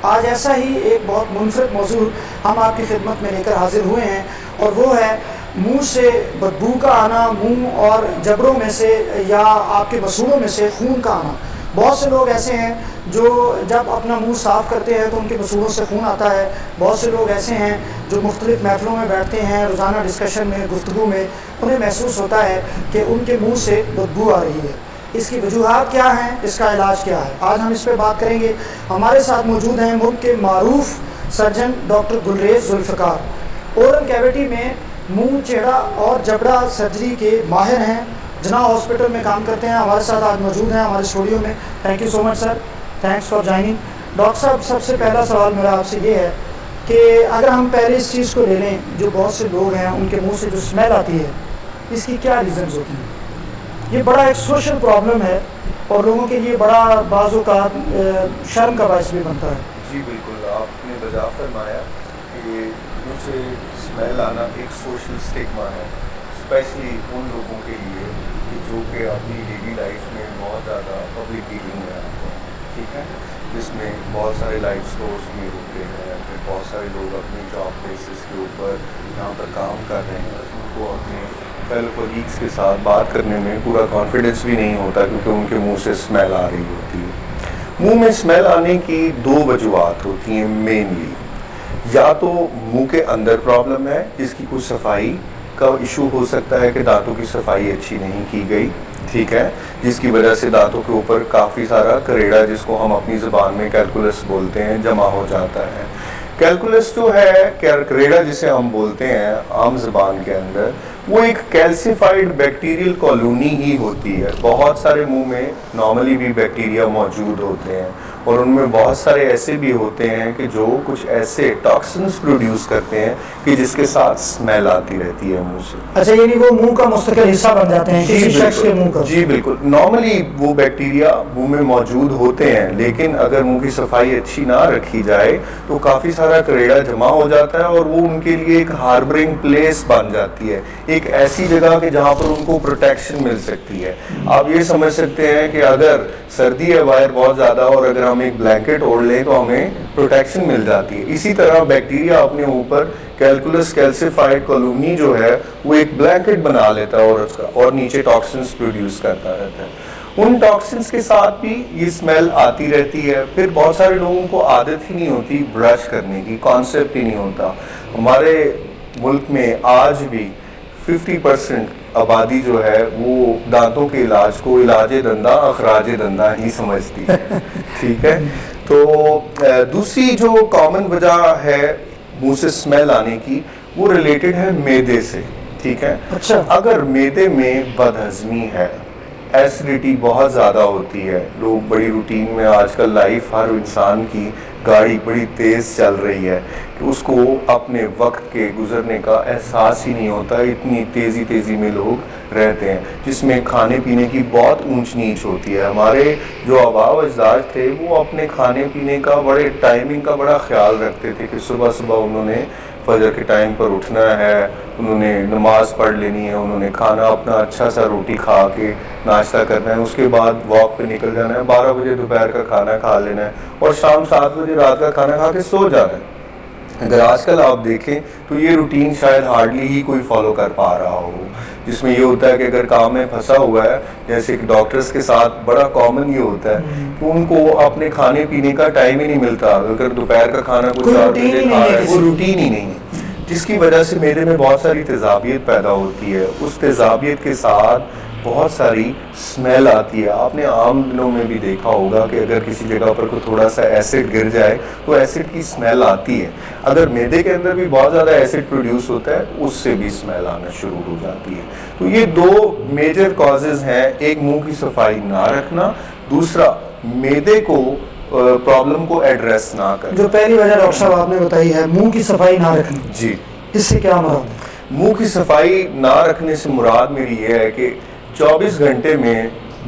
آج ایسا ہی ایک بہت منفرد موضوع ہم آپ کی خدمت میں لے کر حاضر ہوئے ہیں، اور وہ ہے منہ سے بدبو کا آنا، منہ اور جبڑوں میں سے یا آپ کے مسوڑوں میں سے خون کا آنا۔ بہت سے لوگ ایسے ہیں جو جب اپنا منہ صاف کرتے ہیں تو ان کے مسوڑوں سے خون آتا ہے۔ بہت سے لوگ ایسے ہیں جو مختلف محفلوں میں بیٹھتے ہیں، روزانہ ڈسکشن میں، گفتگو میں انہیں محسوس ہوتا ہے کہ ان کے منہ سے بدبو آ رہی ہے۔ اس کی وجوہات کیا ہیں، اس کا علاج کیا ہے، آج ہم اس پہ بات کریں گے۔ ہمارے ساتھ موجود ہیں ملک کے معروف surgeon doctor Gulrez Zulfiqar, oral cavity میں منہ، چہرہ اور جبڑا سرجری کے ماہر ہیں، جناح ہاسپٹل میں کام کرتے ہیں، ہمارے ساتھ آج موجود ہیں ہمارے اسٹوڈیو میں۔ Thank you so much sir, thanks for joining. Doctor صاحب، سب سے پہلا سوال میرا آپ سے یہ ہے کہ اگر ہم پہلے اس چیز کو لے لیں، جو بہت سے لوگ ہیں ان کے منہ سے جو اسمیل آتی ہے، اس کی کیا ریزنز ہوتی ہیں؟ یہ بڑا ایک سوشل پرابلم ہے اور لوگوں کے لیے بڑا بعض اوقات شرم کا باعث بھی بنتا ہے۔ جی بالکل، آپ نے بجا فرمایا کہ منہ سے اسمیل آنا ایک سوشل اسٹگما ہے، اسپیشلی ان لوگوں کے لیے جو کہ اپنی ڈیلی لائف میں بہت زیادہ پبلک ڈیلنگ میں آتے ہیں، ٹھیک ہے، جس میں بہت سارے لائف سٹورز میں ہوتے ہیں، پھر بہت سارے لوگ اپنی جاب بیسس کے اوپر یہاں پر کام کر رہے ہیں، ان کو اپنے فیلو کولیگس کے ساتھ بات کرنے میں پورا کانفیڈنس بھی نہیں ہوتا کیونکہ ان کے منہ سے اسمیل آ رہی ہوتی ہے۔ منہ میں اسمیل آنے کی دو وجوہات ہوتی ہیں مینلی، یا تو منہ کے اندر پرابلم ہے جس کی کچھ صفائی کا ایشو ہو سکتا ہے کہ دانتوں کی صفائی اچھی نہیں کی گئی، ٹھیک ہے، جس کی وجہ سے دانتوں کے اوپر کافی سارا کریڑا، جس کو ہم اپنی زبان میں کیلکولس بولتے ہیں، جمع ہو جاتا ہے۔ کیلکولس جو ہے، کریڑا جسے ہم بولتے ہیں عام زبان کے اندر، وہ ایک کیلسیفائڈ بیکٹیریل کالونی ہی ہوتی ہے۔ بہت سارے منہ میں نارملی بھی بیکٹیریا موجود ہوتے ہیں، اور ان میں بہت سارے ایسے بھی ہوتے ہیں کہ جو کچھ ایسے ٹاکسنز پروڈیوس کرتے ہیں کہ جس کے ساتھ اسمیل آتی رہتی ہے منہ سے۔ اچھا، یعنی وہ منہ کا مستقل حصہ بن جاتے ہیں کسی شخص کے منہ کا؟ جی بالکل، نارملی وہ بیکٹیریا منہ میں موجود ہوتے ہیں، لیکن اگر منہ کی صفائی اچھی نہ رکھی جائے تو کافی سارا کریڑا جمع ہو جاتا ہے، اور وہ ان کے لیے ایک ہاربرنگ پلیس بن جاتی ہے، ایک ایسی جگہ کہ جہاں پر ان کو پروٹیکشن مل سکتی ہے۔ آپ یہ سمجھ سکتے ہیں کہ اگر سردی ہے باہر بہت زیادہ اور اگر ہم ایک بلینکٹ اوڑھ لیں تو ہمیں پروٹیکشن مل جاتی ہے۔ اسی طرح بیکٹیریا اپنے اوپر کیلکولس کیلسیفائڈ کالونی جو ہے وہ ایک بلینکٹ بنا لیتا ہے، اور اس کا اور نیچے ٹاکسنز پروڈیوس کرتا رہتا ہے۔ ان ٹاکسنز کے ساتھ بھی یہ اسمیل آتی رہتی ہے۔ پھر بہت سارے لوگوں کو عادت ہی نہیں ہوتی برش کرنے کی، کانسیپٹ ہی نہیں ہوتا۔ ہمارے ملک میں آج بھی 50% آبادی جو ہے وہ دانتوں کے علاج کو علاج دنداں اخراج دنداں ہی سمجھتی ہے، ٹھیک ہے۔ تو دوسری جو کامن وجہ ہے منہ سے اسمیل آنے کی، وہ ریلیٹڈ ہے معدے سے، ٹھیک ہے۔ اچھا، اگر معدے میں بدہضمی ہے، ایسیڈیٹی بہت زیادہ ہوتی ہے، لوگ بڑی روٹین میں آج کل لائف ہر انسان کی گاڑی بڑی تیز چل رہی ہے کہ اس کو اپنے وقت کے گزرنے کا احساس ہی نہیں ہوتا، اتنی تیزی میں لوگ رہتے ہیں، جس میں کھانے پینے کی بہت اونچ نیچ ہوتی ہے۔ ہمارے جو آباء و اجداد تھے وہ اپنے کھانے پینے کا بڑے ٹائمنگ کا بڑا خیال رکھتے تھے کہ صبح انہوں نے فجر کے ٹائم پر اٹھنا ہے، انہوں نے نماز پڑھ لینی ہے، انہوں نے کھانا اپنا اچھا سا روٹی کھا کے ناشتہ کرنا ہے، اس کے بعد واک پہ نکل جانا ہے، 12 بجے دوپہر کا کھانا کھا لینا ہے، اور شام 7 بجے رات کا کھانا کھا کے سو جانا ہے۔ اگر آج کل آپ دیکھیں تو یہ روٹین شاید ہارڈلی ہی کوئی فالو کر پا رہا ہو، جس میں یہ ہوتا ہے کہ اگر کام میں پھنسا ہوا ہے، جیسے کہ ڈاکٹرز کے ساتھ بڑا کامن یہ ہوتا ہے کہ ان کو اپنے کھانے پینے کا ٹائم ہی نہیں ملتا، اگر دوپہر کا کھانا کچھ 4 بجے کھا رہا ہے وہ روٹین ہی نہیں ہے، جس کی وجہ سے میدے میں بہت ساری تیزابیت پیدا ہوتی ہے۔ اس تیزابیت کے ساتھ بہت ساری اسمیل آتی ہے۔ آپ نے عام دنوں میں بھی دیکھا ہوگا کہ اگر کسی جگہ پر کوئی تھوڑا سا ایسڈ گر جائے تو ایسڈ کی اسمیل آتی ہے۔ اگر معدے کے اندر بھی بہت زیادہ ایسڈ پروڈیوس ہوتا ہے تو اس سے بھی اسمیل آنا شروع ہو جاتی ہے۔ تو یہ دو میجر کازز ہیں، ایک منہ کی صفائی نہ رکھنا، دوسرا معدے کو پرابلم کو ایڈریس نہ کرنا۔ جو پہلی وجہ ڈاکٹر صاحب آپ نے بتائی ہے منہ کی صفائی نہ رکھنی، جی، اس سے کیا مراد ہے؟ منہ کی صفائی نہ رکھنے سے مراد میری یہ ہے کہ 24 گھنٹے میں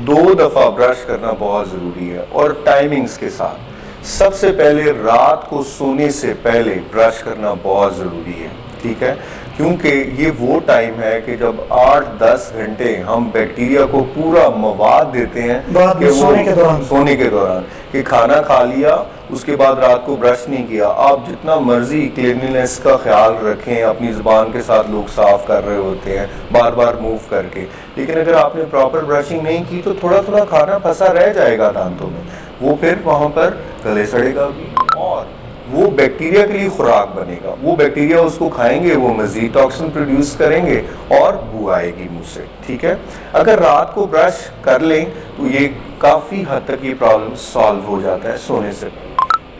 2 دفعہ برش کرنا بہت ضروری ہے، اور ٹائمنگز کے ساتھ۔ سب سے پہلے رات کو سونے سے پہلے برش کرنا بہت ضروری ہے، ٹھیک ہے، کیونکہ یہ وہ ٹائم ہے کہ جب 8-10 گھنٹے ہم بیکٹیریا کو پورا مواد دیتے ہیں کہ سونے کے دوران کہ کھانا کھا لیا اس کے بعد رات کو برش نہیں کیا. آپ جتنا مرضی کلیننس کا خیال رکھیں, اپنی زبان کے ساتھ لوگ صاف کر رہے ہوتے ہیں بار بار موو کر کے, لیکن اگر آپ نے پراپر برشنگ نہیں کی تو تھوڑا تھوڑا کھانا پھنسا رہ جائے گا دانتوں میں, وہ پھر وہاں پر گلے سڑے گا بھی اور وہ بیکٹیریا کے لیے خوراک بنے گا. وہ بیکٹیریا اس کو کھائیں گے, وہ مزید ٹاکسن پروڈیوس کریں گے اور بو آئے گی منہ سے. ٹھیک ہے, اگر رات کو برش کر لیں تو یہ کافی حد تک یہ پرابلم سالو ہو جاتا ہے سونے سے.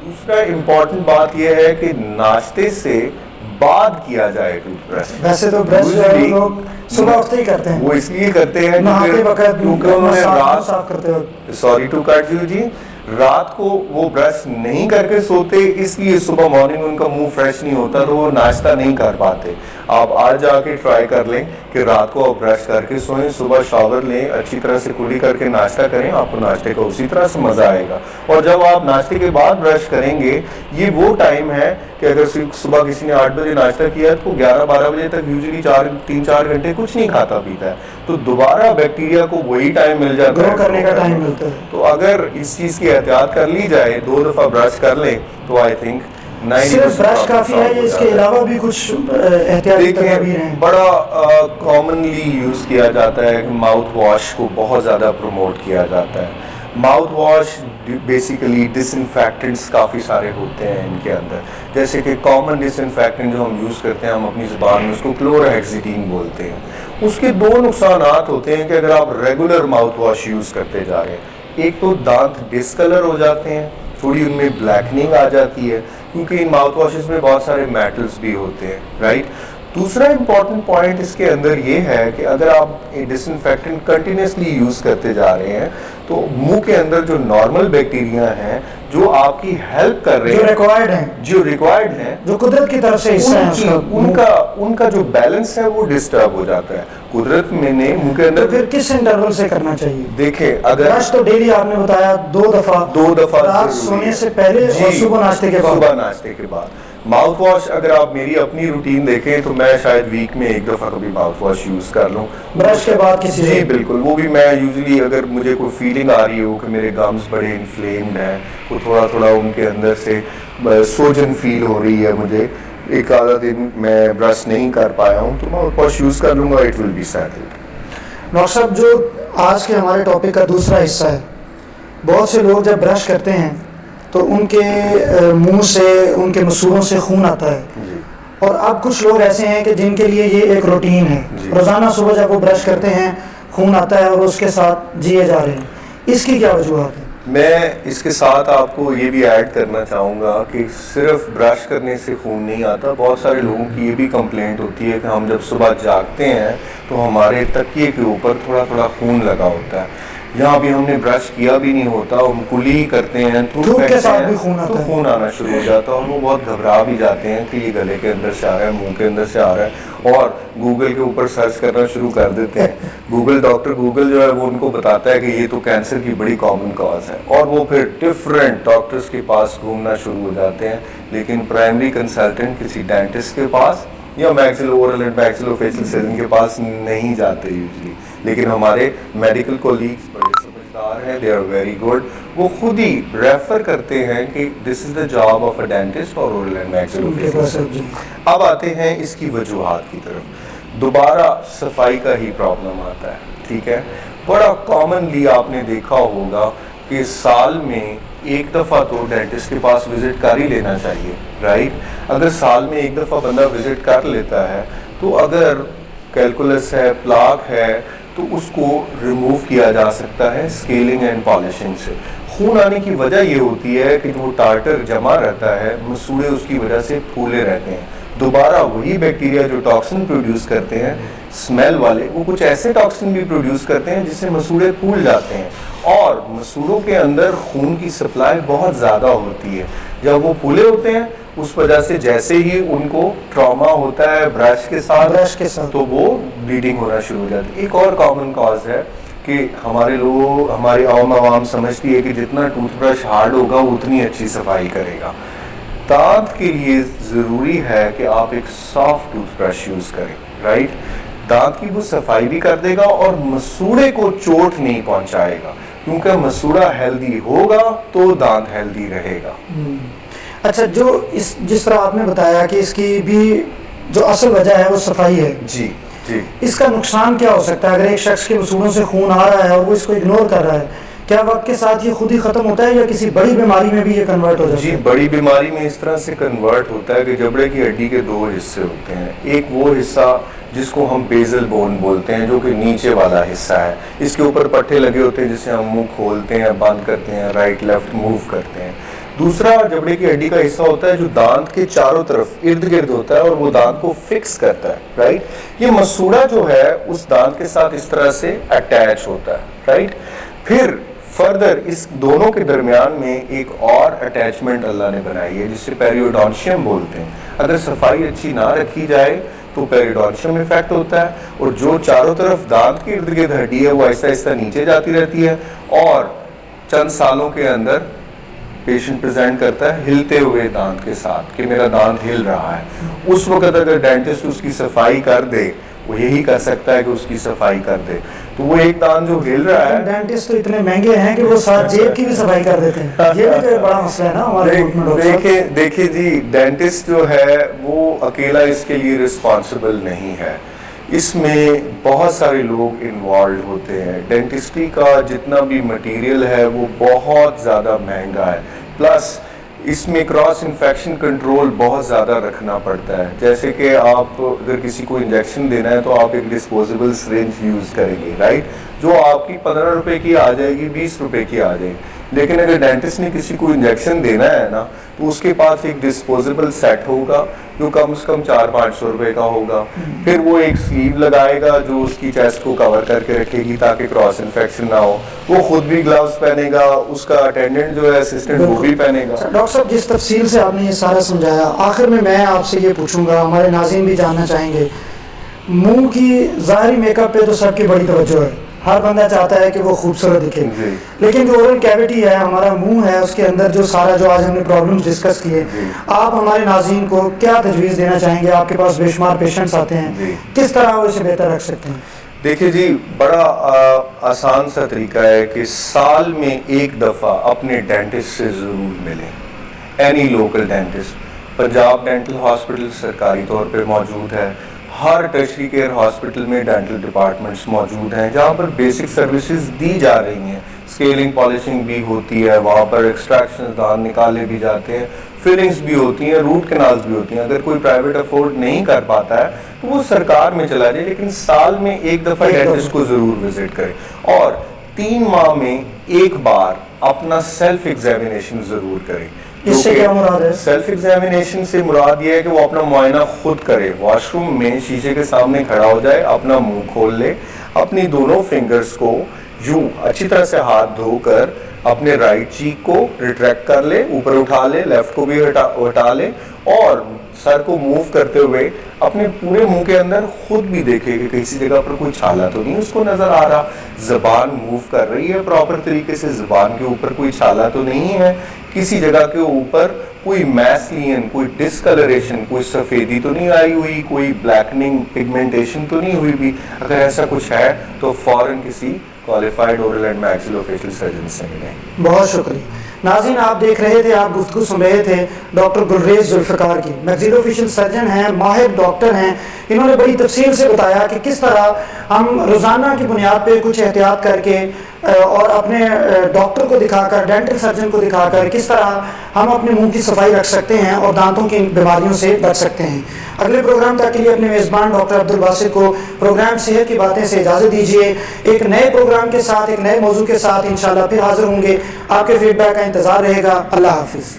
دوسرا امپورٹنٹ بات یہ ہے کہ ناشتے سے بعد کیا جائے ٹوتھ برش. ویسے تو برش لوگ صبح اٹھتے ہی کرتے ہیں, وہ اس لیے کرتے ہیں کیونکہ انہوں نے رات صاف کرتے وقت, سوری ٹو کٹ یو جی, رات کو وہ برش نہیں کر کے سوتے, اس لیے صبح مارننگ ان کا منہ فریش نہیں ہوتا تو وہ ناشتہ نہیں کر پاتے. آپ آج جا کے ٹرائی کر لیں کہ رات کو آپ برش کر کے سوئیں, صبح شاور لیں, اچھی طرح سے کلی کر کے ناشتہ کریں, آپ کو ناشتے کا اسی طرح سے مزہ آئے گا. اور جب آپ ناشتے کے بعد برش کریں گے, یہ وہ ٹائم ہے کہ اگر صبح کسی نے 8 بجے ناشتہ کیا تو 11-12 بجے تک یوزلی 3-4 گھنٹے کچھ نہیں کھاتا پیتا ہے, تو دوبارہ بیکٹیریا کو وہی ٹائم مل جاتا ہے, کرنے کا ٹائم ملتا ہے. تو اگر اس چیز کی احتیاط کر لی جائے, 2 دفعہ برش کر لیں تو آئی تھنک صرف برش کافی ہے, اس کے علاوہ بھی کچھ احتیاطی تدابیر ہیں. بڑا کامنلی یوز کیا جاتا ہے کہ ماؤتھ واش کو بہت زیادہ پروموٹ کیا جاتا ہے. ماؤتھ واش بیسیکلی ڈس انفیکٹنٹس کافی سارے ہوتے ہیں ان کے اندر, جیسے کہ کامن ڈس انفیکٹنٹ جو ہم یوز کرتے ہیں ہم اپنی زبان میں اس کو کلورہیکسیڈین بولتے ہیں. اس کے 2 نقصانات ہوتے ہیں کہ اگر آپ ریگولر ماؤتھ واش یوز کرتے جا رہے ہیں, ایک تو دانت ڈسکلر ہو جاتے ہیں, تھوڑی ان میں بلیکننگ آ جاتی ہے کیونکہ ان ماؤتھ واشز میں بہت سارے میٹلز بھی ہوتے ہیں, رائٹ. دوسرا امپورٹنٹ پوائنٹ اس کے اندر یہ ہے کہ اگر آپ ڈس انفیکٹنٹ کنٹینیوسلی یوز کرتے جا رہے ہیں تو منہ کے اندر جو نارمل بیکٹیریا ہیں جو آپ کی ہیلپ کر رہے ہیں, جو ریکوائرڈ ہیں, جو قدرت کی طرف سے ان کا جو بیلنس ہے وہ ڈسٹرب ہو جاتا ہے. قدرت میں نے منہ کے اندر پھر کس انٹرول سے کرنا چاہیے؟ دیکھیں, اگر برش تو ڈیلی آپ نے بتایا 2 دفعہ رات سونے سے پہلے اور صبح ناشتے کے بعد. ماؤتھ واش اگر آپ میری اپنی روٹین دیکھیں تو میں شاید ویک میں 1 دفعہ کبھی ماؤتھ واش یوز کر لوں برش کے بعد کسی. جی بالکل, وہ بھی میں یوزلی اگر مجھے کوئی فیلنگ آ رہی ہو کہ میرے گمز بڑے انفلیمڈ ہیں, تو تھوڑا ان کے اندر سے سوجن فیل ہو رہی ہے, مجھے ایک آدھا دن میں برش نہیں کر پایا ہوں تو ماؤتھ واش یوز کر لوں گا, it will be settled. Doctor صاحب, جو آج کے ہمارے ٹاپک کا دوسرا حصہ ہے, بہت سے لوگ جب برش کرتے ہیں تو ان کے منہ سے, ان کے مسوڑوں سے خون آتا ہے, اور اب کچھ لوگ ایسے ہیں کہ جن کے لیے یہ ایک روٹین ہے, روزانہ صبح جب وہ برش کرتے ہیں خون آتا ہے اور اس کے ساتھ جیے جا رہے ہیں. اس کی کیا وجوہات ہے؟ میں اس کے ساتھ آپ کو یہ بھی ایڈ کرنا چاہوں گا کہ صرف برش کرنے سے خون نہیں آتا. بہت سارے لوگوں کی یہ بھی کمپلینٹ ہوتی ہے کہ ہم جب صبح جاگتے ہیں تو ہمارے تکیے کے اوپر تھوڑا خون لگا ہوتا ہے, یہاں بھی ہم نے برش کیا بھی نہیں ہوتا, ہم کلی کرتے ہیں تو خون آنا شروع ہو جاتا ہے, اور وہ بہت گھبرا بھی جاتے ہیں کہ یہ گلے کے اندر سے آ رہا ہے, منہ کے اندر سے آ رہا ہے, اور گوگل کے اوپر سرچ کرنا شروع کر دیتے ہیں. ڈاکٹر گوگل جو ہے وہ ان کو بتاتا ہے کہ یہ تو کینسر کی بڑی کامن کاز ہے, اور وہ پھر ڈفرینٹ ڈاکٹرز کے پاس گھومنا شروع ہو جاتے ہیں, لیکن پرائمری کنسلٹنٹ کسی ڈینٹسٹ کے پاس یا میکسیلو oral and maxillofacial surgeon کے پاس نہیں جاتے یوزلی. لیکن ہمارے میڈیکل کولیگز بڑے سمجھدار ہیں, دے آر ویری گڈ, وہ خود ہی ریفر کرتے ہیں کہ this is the job of a dentist اور oral and maxillofacial surgeon. اب آتے ہیں اس کی وجوہات کی طرف. دوبارہ صفائی کا ہی پرابلم آتا ہے, ٹھیک ہے. بڑا کامنلی آپ نے دیکھا ہوگا کہ سال میں 1 دفعہ تو ڈینٹسٹ کے پاس وزٹ کر ہی لینا چاہیے, رائٹ. اگر سال میں 1 دفعہ بندہ وزٹ کر لیتا ہے تو اگر کیلکولس ہے, پلاک ہے, تو اس کو ریموو کیا جا سکتا ہے اسکیلنگ اینڈ پالشنگ سے. خون آنے کی وجہ یہ ہوتی ہے کہ جو ٹارٹر جمع رہتا ہے, مسوڑے اس کی وجہ سے پھولے رہتے ہیں. دوبارہ وہی بیکٹیریا جو ٹاکسن پروڈیوس کرتے ہیں اسمیل والے, وہ کچھ ایسے ٹاکسن بھی پروڈیوس کرتے ہیں جس سے مسوڑے پھول جاتے ہیں, اور مسوڑوں کے اندر خون کی سپلائی بہت زیادہ ہوتی ہے. جب وہ پھولے ہوتے ہیں اس وجہ سے جیسے ہی ان کو ٹراما ہوتا ہے برش کے ساتھ تو وہ بلیڈنگ ہونا شروع ہو جاتی ہے. ایک اور کامن کاز ہے کہ ہماری عوام سمجھتی ہے کہ جتنا ٹوتھ برش ہارڈ ہوگا اتنی اچھی صفائی کرے گا. دانت کے لیے ضروری ہے کہ آپ ایک سافٹ ٹوتھ برش یوز کریں، رائٹ؟ دانت کی وہ صفائی بھی کر دے گا اور مسوڑے کو چوٹ نہیں پہنچائے گا، کیونکہ مسوڑا ہیلدی ہوگا تو دانت ہیلدی رہے گا۔ اچھا، جس طرح آپ نے بتایا کہ اس کی بھی جو اصل وجہ ہے وہ صفائی ہے، جی جی، اس کا نقصان کیا ہو سکتا ہے اگر ایک شخص کے مسوڑوں سے خون آ رہا ہے اور وہ اس کو اگنور کر رہا ہے؟ کیا وقت کے ساتھ یہ خود ہی ختم ہوتا ہے یا کسی بڑی بیماری میں بھی یہ کنورٹ ہو جاتا ہے؟ جی، بڑی بیماری میں اس طرح سے کنورٹ ہوتا ہے کہ جبڑے کی ہڈی کے دو حصے ہوتے ہیں، ایک وہ حصہ جس کو ہم بیزل بون بولتے ہیں جو کہ نیچے والا حصہ ہے، اس کے اوپر پٹھے لگے ہوتے ہیں جسے ہم منہ کھولتے ہیں، بند کرتے ہیں، رائٹ لیفٹ موو کرتے ہیں۔ دوسرا جبڑے کی ہڈی کا حصہ ہوتا ہے جو دانت کے چاروں طرف ارد گرد ہوتا ہے اور وہ دانت کو فکس کرتا ہے، رائٹ؟ یہ مسوڑا جو ہے اس دانت کے ساتھ اس طرح سے اٹیچ ہوتا ہے، رائٹ؟ پھر فردر اس دونوں کے درمیان میں ایک اور اٹیچمنٹ اللہ نے بنائی ہے جسے پیریوڈونشیم بولتے ہیں۔ اگر صفائی اچھی نہ رکھی جائے تو پیریڈونشیم افیکٹ ہوتا ہے، اور جو چاروں طرف دانت کے ارد گرد ہڈی ہے وہ آہستہ آہستہ نیچے جاتی رہتی ہے، اور چند سالوں کے اندر پیشنٹ پریزنٹ کرتا ہے ہلتے ہوئے دانت کے ساتھ کہ میرا دانت ہل رہا ہے۔ اس وقت اگر ڈینٹسٹ اس کی صفائی کر دے، وہ یہی کر سکتا ہے کہ اس کی صفائی کر دے، تو وہ ایک دانت جو ہل رہا ہے، ڈینٹسٹ تو اتنے مہنگے ہیں کہ وہ ساتھ جیب کی بھی صفائی کر دیتے ہیں، یہ بھی تو ایک بڑا مسئلہ ہے نا ہمارے ملک میں۔ دیکھیں جی، ڈینٹسٹ جو ہے وہ اکیلا اس کے لیے رسپانسبل نہیں ہے، اس میں بہت سارے لوگ انوالوڈ ہوتے ہیں۔ ڈینٹسٹری کا جتنا بھی مٹیریل ہے وہ بہت زیادہ مہنگا ہے، پلس اس میں کراس انفیکشن کنٹرول بہت زیادہ رکھنا پڑتا ہے۔ جیسے کہ آپ اگر کسی کو انجیکشن دینا ہے تو آپ ایک ڈسپوزیبل سرنج یوز کریں گے، رائٹ؟ جو آپ کی 15 روپے کی آ جائے گی، 20 روپے کی آ جائے گی، لیکن اگر ڈینٹسٹ نے کسی کو انجیکشن دینا ہے نا تو اس کے پاس ایک ڈسپوزیبل سیٹ ہوگا جو کم سے کم 400-500 روپے کا ہوگا، پھر وہ ایک سلیو لگائے گا جو اس کی چیسٹ کو کور کر کے رکھے گی تاکہ کراس انفیکشن نہ ہو، وہ خود بھی گلوز پہنے گا، اس کا اٹینڈنٹ جو ہے اسسٹنٹ وہ بھی پہنے گا۔ ڈاکٹر صاحب، جس تفصیل سے آپ نے یہ سارا سمجھایا، آخر میں آپ سے یہ پوچھوں گا، ہمارے ناظرین بھی جاننا چاہیں گے، منہ کی ظاہری میک اپ پہ تو سب کی بڑی توجہ ہے، ہر بندہ چاہتا ہے کہ وہ خوبصورت دکھے، لیکن جو اورل کیوٹی ہے، ہمارا منہ ہے، اس کے اندر جو سارا جو آج ہم نے پرابلمز ڈسکس کیے، آپ ہمارے ناظرین کو کیا تجویز دینا چاہیں گے؟ آپ کے پاس بے شمار پیشنٹس آتے ہیں، کس طرح وہ اسے بہتر رکھ سکتے ہیں؟ دیکھیں جی، بڑا آسان سا طریقہ ہے کہ سال میں ایک دفعہ اپنے ڈینٹسٹ سے ضرور ملیں، any local dentist. Punjab dental hospital سرکاری طور پہ موجود ہے، ہر ٹرشری کیئر ہاسپٹل میں ڈینٹل ڈپارٹمنٹس موجود ہیں جہاں پر بیسک سروسز دی جا رہی ہیں، اسکیلنگ پالشنگ بھی ہوتی ہے، وہاں پر ایکسٹریکشن دانت نکالے بھی جاتے ہیں، فلنگز بھی ہوتی ہیں، روٹ کنالز بھی ہوتی ہیں۔ اگر کوئی پرائیویٹ افورڈ نہیں کر پاتا ہے تو وہ سرکار میں چلا جائے، لیکن سال میں ایک دفعہ ڈینٹسٹ کو ضرور وزٹ کرے، اور 3 ماہ میں ایک بار اپنا سیلف ایگزامینیشن ضرور کرے۔ اس سے کیا مراد ہے؟ سیلف ایگزامینیشن سے مراد یہ ہے کہ وہ اپنا معائنہ خود کرے، واش روم میں شیشے کے سامنے کھڑا ہو جائے، اپنا منہ کھول لے، اپنی دونوں فنگرز کو یوں اچھی طرح سے ہاتھ دھو کر اپنے رائٹ چیک کو ریٹریکٹ کر لے، اوپر اٹھا لے، لیفٹ کو بھی ہٹا لے، اور سر کو موو کرتے ہوئے اپنے پورے منہ کے اندر خود بھی دیکھے کہ کسی جگہ پر کوئی چھالا تو نہیں اس کو نظر آ رہا، زبان موو کر رہی ہے پراپر طریقے سے، زبان کے اوپر کوئی چھالا تو نہیں ہے، کسی جگہ کے اوپر کوئی میسلین، کوئی ڈسکلریشن، کوئی سفیدی تو نہیں آئی ہوئی، کوئی بلیکننگ پگمنٹیشن تو نہیں ہوئی بھی۔ اگر ایسا کچھ ہے تو فوراً کسی کوالیفائڈ اورل اینڈ میکسیلوفیشل سرجن سے ملیں۔ بہت شکریہ ناظرین، آپ دیکھ رہے تھے، آپ گفتگو سن رہے تھے ڈاکٹر گلریز ذوالفقار کی، میکسیلوفیشل سرجن ہیں، ماہر ڈاکٹر ہیں۔ انہوں نے بڑی تفصیل سے بتایا کہ کس طرح ہم روزانہ کی بنیاد پہ کچھ احتیاط کر کے اور اپنے ڈاکٹر کو دکھا کر، ڈینٹل سرجن کو دکھا کر کس طرح ہم اپنے منہ کی صفائی رکھ سکتے ہیں اور دانتوں کی بیماریوں سے بچ سکتے ہیں۔ اگلے پروگرام تک کے لیے اپنے میزبان ڈاکٹر عبدالباسط کو پروگرام صحت کی باتیں سے اجازت دیجیے۔ ایک نئے پروگرام کے ساتھ، ایک نئے موضوع کے ساتھ انشاءاللہ پھر حاضر ہوں گے۔ آپ کے فیڈ بیک کا انتظار رہے گا۔ اللہ حافظ۔